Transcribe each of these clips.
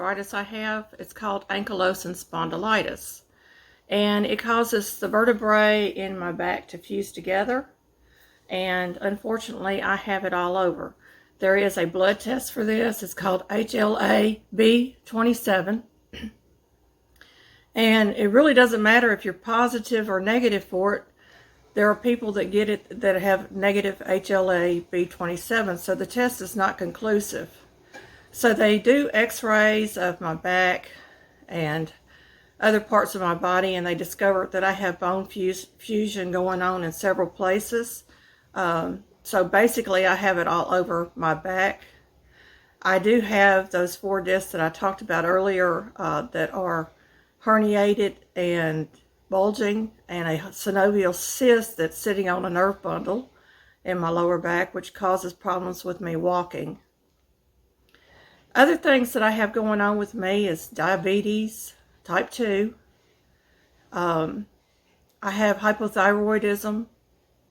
arthritis I have. It's called Ankylosin Spondylitis. And it causes the vertebrae in my back to fuse together. And unfortunately, I have it all over. There is a blood test for this. It's called HLA-B27. And it really doesn't matter if you're positive or negative for it. There are people that get it that have negative HLA-B27, so the test is not conclusive. So they do x-rays of my back and other parts of my body, and they discovered that I have bone fusion going on in several places. So basically I have it all over my back. I do have those 4 discs that I talked about earlier that are herniated and bulging, and a synovial cyst that's sitting on a nerve bundle in my lower back, which causes problems with me walking. Other things that I have going on with me is diabetes, type 2. I have hypothyroidism.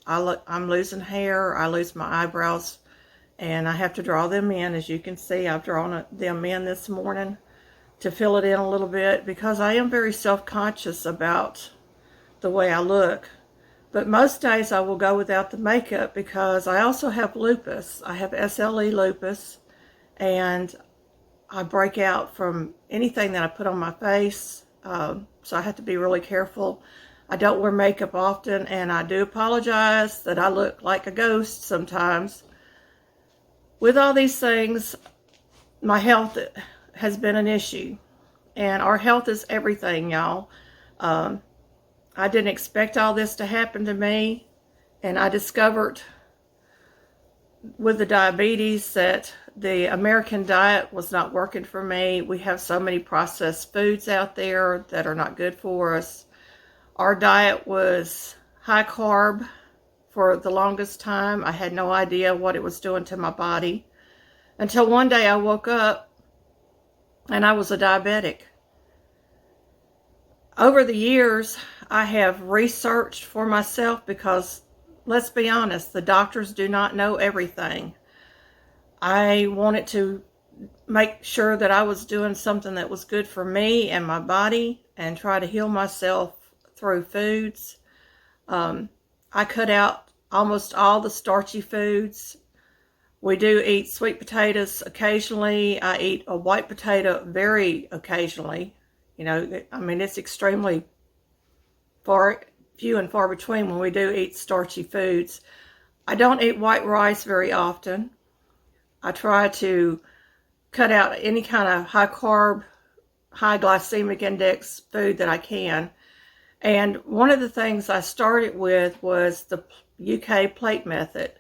I'm losing hair. I lose my eyebrows, and I have to draw them in. As you can see, I've drawn them in this morning to fill it in a little bit because I am very self-conscious about the way I look. But most days I will go without the makeup because I also have lupus. I have SLE lupus, and I break out from anything that I put on my face, so I have to be really careful. I don't wear makeup often, and I do apologize that I look like a ghost sometimes. With all these things, my health has been an issue, and our health is everything, y'all. I didn't expect all this to happen to me, and I discovered with the diabetes that the American diet was not working for me. We have so many processed foods out there that are not good for us. Our diet was high carb for the longest time. I had no idea what it was doing to my body until one day I woke up and I was a diabetic. Over the years, I have researched for myself because, let's be honest, the doctors do not know everything. I wanted to make sure that I was doing something that was good for me and my body and try to heal myself through foods. I cut out almost all the starchy foods. We do eat sweet potatoes occasionally. I eat a white potato very occasionally. You know, I mean, it's extremely few and far between when we do eat starchy foods. I don't eat white rice very often. I try to cut out any kind of high carb, high glycemic index food that I can. And one of the things I started with was the UK plate method.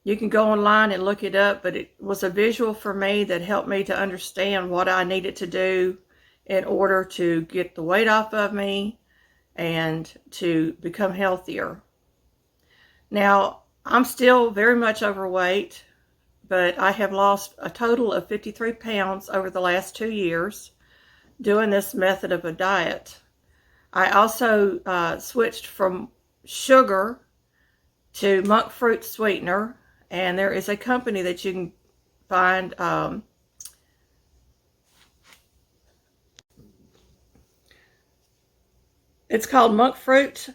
You can go online and look it up, but it was a visual for me that helped me to understand what I needed to do in order to get the weight off of me and to become healthier. Now, I'm still very much overweight, but I have lost a total of 53 pounds over the last 2 years doing this method of a diet. I also switched from sugar to monk fruit sweetener, and there is a company that you can find it's called monk fruit,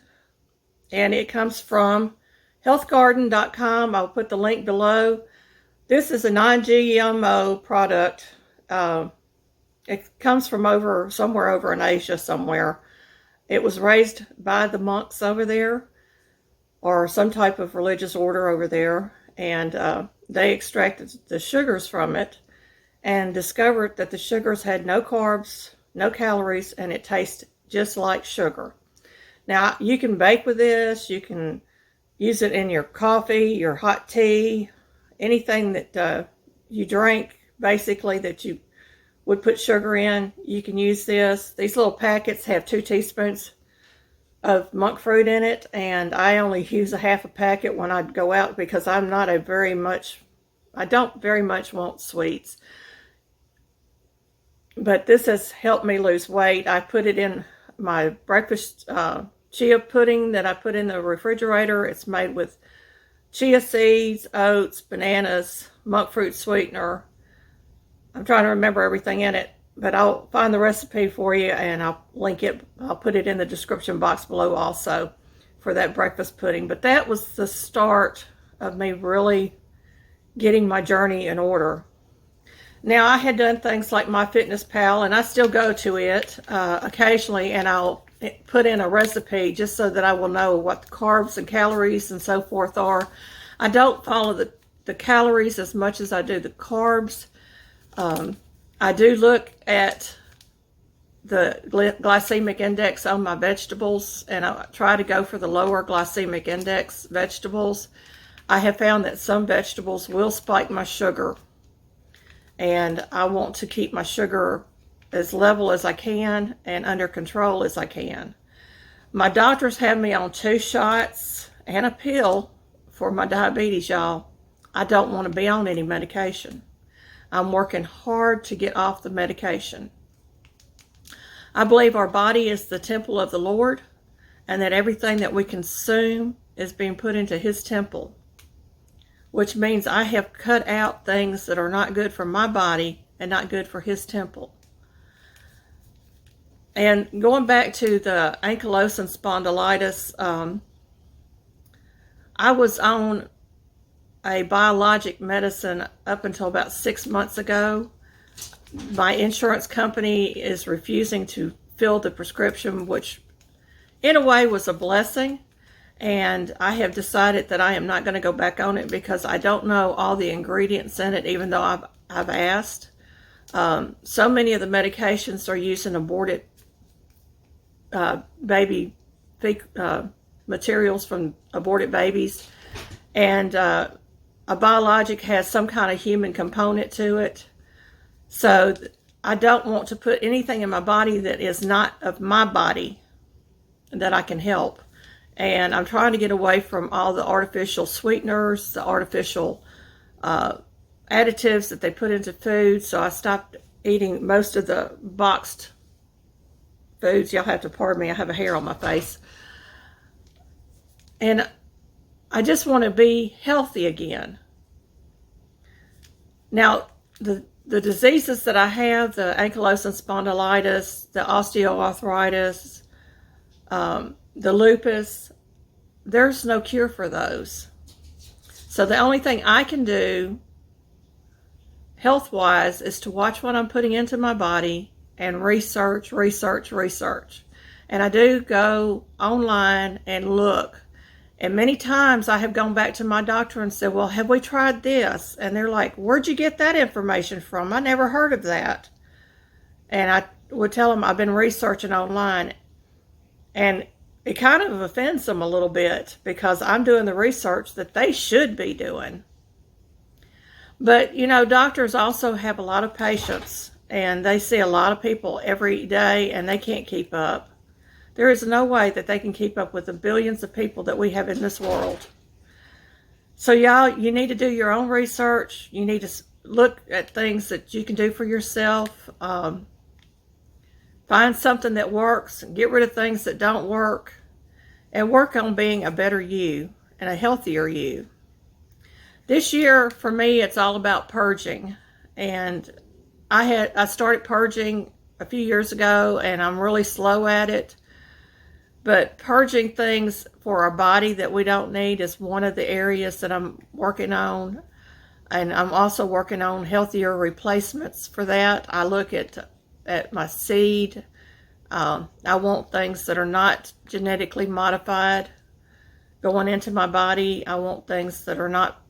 and it comes from healthgarden.com. I'll put the link below. This is a non-GMO product. It comes from somewhere over in Asia somewhere. It was raised by the monks over there, or some type of religious order over there, and they extracted the sugars from it and discovered that the sugars had no carbs, no calories, and it tastes just like sugar. Now, you can bake with this. You can use it in your coffee, your hot tea, anything that you drink, basically, that you would put sugar in. You can use this. These little packets have 2 teaspoons of monk fruit in it, and I only use a half a packet when I go out because I don't very much want sweets. But this has helped me lose weight. I put it in my breakfast chia pudding that I put in the refrigerator. It's made with chia seeds, oats, bananas, monk fruit sweetener. I'm trying to remember everything in it. but I'll find the recipe for you and I'll link it. I'll put it in the description box below also for that breakfast pudding. But that was the start of me really getting my journey in order. Now, I had done things like MyFitnessPal, and I still go to it occasionally, and I'll put in a recipe just so that I will know what the carbs and calories and so forth are. I don't follow the calories as much as I do the carbs. I do look at the glycemic index on my vegetables, and I try to go for the lower glycemic index vegetables. I have found that some vegetables will spike my sugar, and I want to keep my sugar as level as I can and under control as I can. My doctors have me on 2 shots and a pill for my diabetes, y'all. I don't want to be on any medication. I'm working hard to get off the medication. I believe our body is the temple of the Lord, and that everything that we consume is being put into His temple, which means I have cut out things that are not good for my body and not good for His temple. And going back to the Ankylosin Spondylitis, I was on a biologic medicine up until about 6 months ago. My insurance company is refusing to fill the prescription, which in a way was a blessing. And I have decided that I am not going to go back on it because I don't know all the ingredients in it, even though I've asked. So many of the medications are using aborted baby materials from aborted babies. And a biologic has some kind of human component to it. So I don't want to put anything in my body that is not of my body that I can help. And I'm trying to get away from all the artificial sweeteners, the artificial additives that they put into food. So I stopped eating most of the boxed foods. Y'all have to pardon me, I have a hair on my face. And I just want to be healthy again. Now, the diseases that I have, the ankylosing spondylitis, the osteoarthritis, the lupus, there's no cure for those. So the only thing I can do health-wise is to watch what I'm putting into my body and research. And I do go online and look. And many times I have gone back to my doctor and said, well, have we tried this? And they're like, where'd you get that information from? I never heard of that. And I would tell them I've been researching online. And it kind of offends them a little bit because I'm doing the research that they should be doing. But, you know, doctors also have a lot of patients, and they see a lot of people every day, and they can't keep up. There is no way that they can keep up with the billions of people that we have in this world. So, y'all, you need to do your own research. You need to look at things that you can do for yourself. Find something that works, get rid of things that don't work, and work on being a better you and a healthier you. This year, for me, it's all about purging. And I started purging a few years ago, and I'm really slow at it. But purging things for our body that we don't need is one of the areas that I'm working on. And I'm also working on healthier replacements for that. I look at my seed. I want things that are not genetically modified going into my body. I want things that are not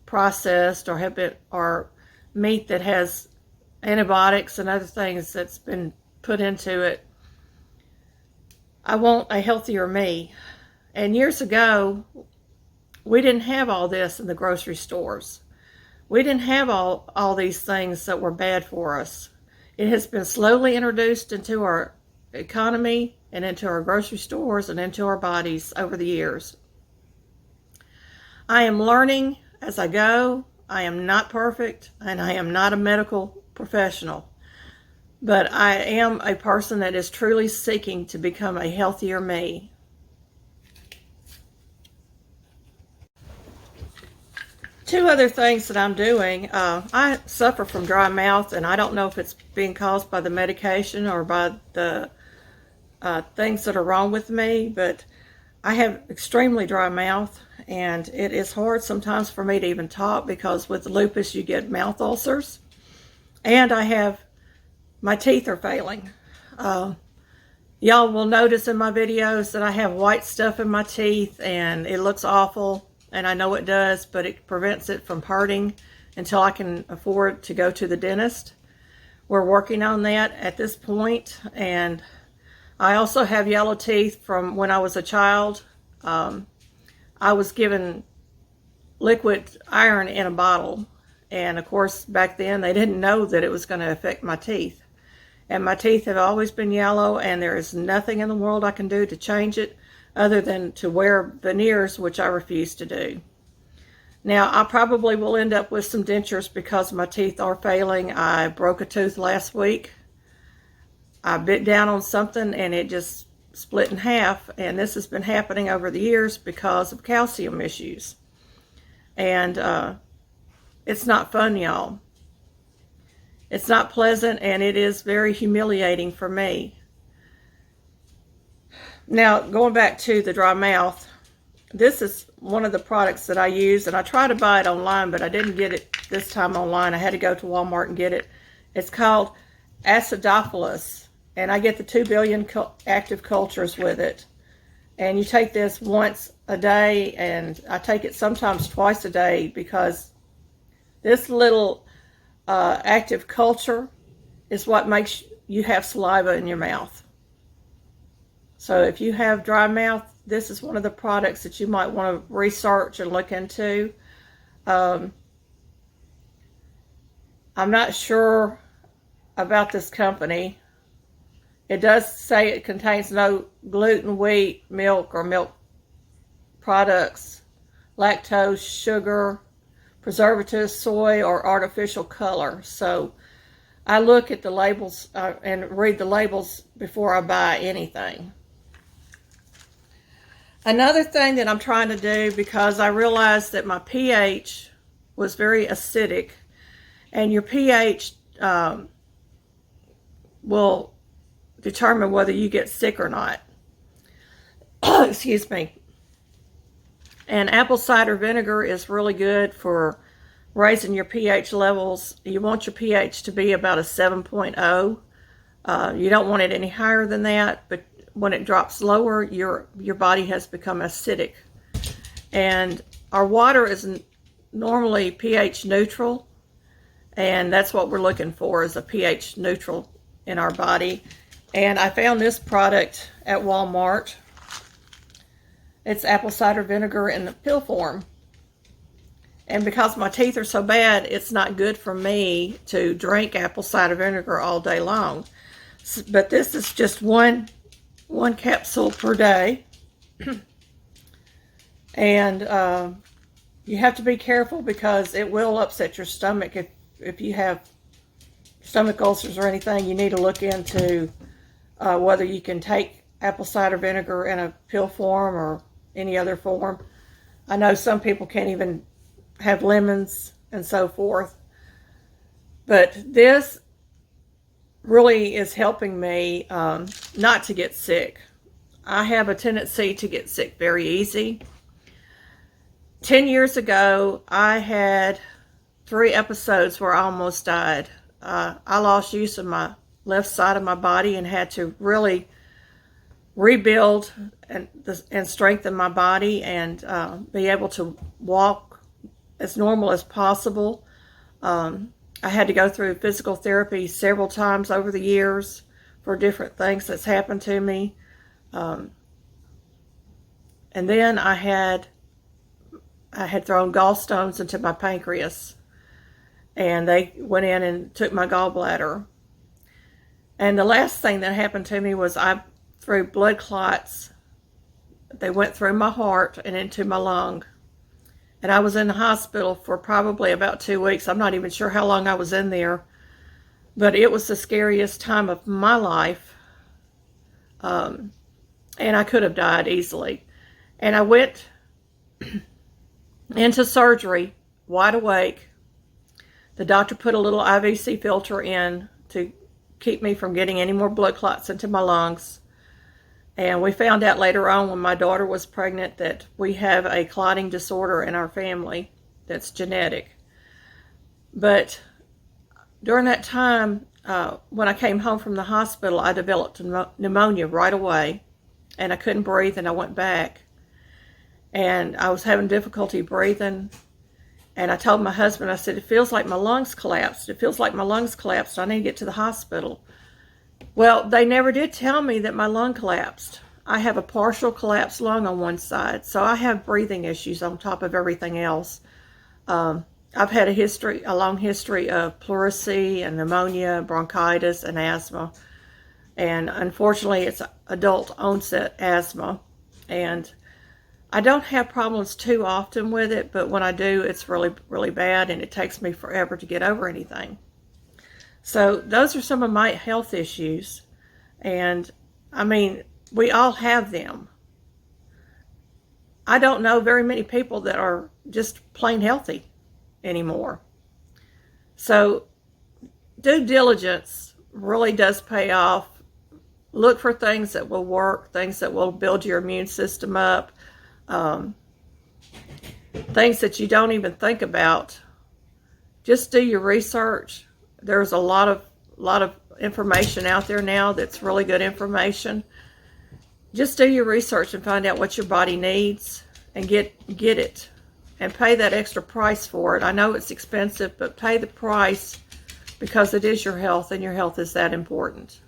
processed or meat that has antibiotics and other things that's been put into it. I want a healthier me. And years ago, we didn't have all this in the grocery stores. We didn't have all these things that were bad for us. It has been slowly introduced into our economy and into our grocery stores and into our bodies over the years. I am learning as I go. I am not perfect, and I am not a medical professional. But I am a person that is truly seeking to become a healthier me. two other things that I'm doing. I suffer from dry mouth, and I don't know if it's being caused by the medication or by the things that are wrong with me, but I have extremely dry mouth, and it is hard sometimes for me to even talk because with lupus you get mouth ulcers, and my teeth are failing. Y'all will notice in my videos that I have white stuff in my teeth, and it looks awful, and I know it does, but it prevents it from hurting until I can afford to go to the dentist. We're working on that at this point, and I also have yellow teeth from when I was a child. I was given liquid iron in a bottle, and of course back then they didn't know that it was going to affect my teeth. And my teeth have always been yellow, and there is nothing in the world I can do to change it other than to wear veneers, which I refuse to do. Now, I probably will end up with some dentures because my teeth are failing. I broke a tooth last week. I bit down on something and it just split in half, and this has been happening over the years because of calcium issues. And it's not fun, y'all. It's not pleasant, and it is very humiliating for me. Now, going back to the dry mouth, this is one of the products that I use, and I tried to buy it online, but I didn't get it this time online. I had to go to Walmart and get it. It's called Acidophilus, and I get the 2 billion active cultures with it. And you take this once a day, and I take it sometimes twice a day because this little active culture is what makes you have saliva in your mouth. So if you have dry mouth, this is one of the products that you might want to research and look into. I'm not sure about this company. It does say it contains no gluten, wheat, milk, or milk products, lactose, sugar, preservatives, soy, or artificial color. So I look at the labels and read the labels before I buy anything. Another thing that I'm trying to do, because I realized that my pH was very acidic, and your pH will determine whether you get sick or not. Excuse me. And apple cider vinegar is really good for raising your pH levels. You want your pH to be about a 7.0. You don't want it any higher than that, but when it drops lower, your body has become acidic. And our water is normally pH neutral, and that's what we're looking for, is a pH neutral in our body. And I found this product at Walmart. It's apple cider vinegar in the pill form. And because my teeth are so bad, it's not good for me to drink apple cider vinegar all day long. But this is just one capsule per day. And you have to be careful because it will upset your stomach. If you have stomach ulcers or anything, you need to look into whether you can take apple cider vinegar in a pill form or any other form. I know some people can't even have lemons and so forth. But this really is helping me not to get sick. I have a tendency to get sick very easy. 10 years ago, I had 3 episodes where I almost died. I lost use of my left side of my body and had to really rebuild and strengthen my body and be able to walk as normal as possible. I had to go through physical therapy several times over the years for different things that's happened to me. And then I had thrown gallstones into my pancreas, and they went in and took my gallbladder. And the last thing that happened to me was I threw blood clots. They went through my heart and into my lung. And I was in the hospital for probably about 2 weeks. I'm not even sure how long I was in there. But it was the scariest time of my life. And I could have died easily. And I went into surgery wide awake. The doctor put a little IVC filter in to keep me from getting any more blood clots into my lungs. And we found out later on when my daughter was pregnant that we have a clotting disorder in our family that's genetic. But during that time, when I came home from the hospital, I developed pneumonia right away, and I couldn't breathe, and I went back. And I was having difficulty breathing, and I told my husband, I said, it feels like my lungs collapsed. It feels like my lungs collapsed. I need to get to the hospital. Well, they never did tell me that my lung collapsed. I have a partial collapsed lung on one side, so I have breathing issues on top of everything else. I've had a long history of pleurisy and pneumonia, bronchitis, and asthma. And unfortunately, it's adult onset asthma. And I don't have problems too often with it, but when I do, it's really, really bad, and it takes me forever to get over anything. So those are some of my health issues. And I mean, we all have them. I don't know very many people that are just plain healthy anymore. So due diligence really does pay off. Look for things that will work, things that will build your immune system up, things that you don't even think about. Just do your research. There's a lot of information out there now that's really good information. Just do your research and find out what your body needs and get it. And pay that extra price for it. I know it's expensive, but pay the price because it is your health, and your health is that important.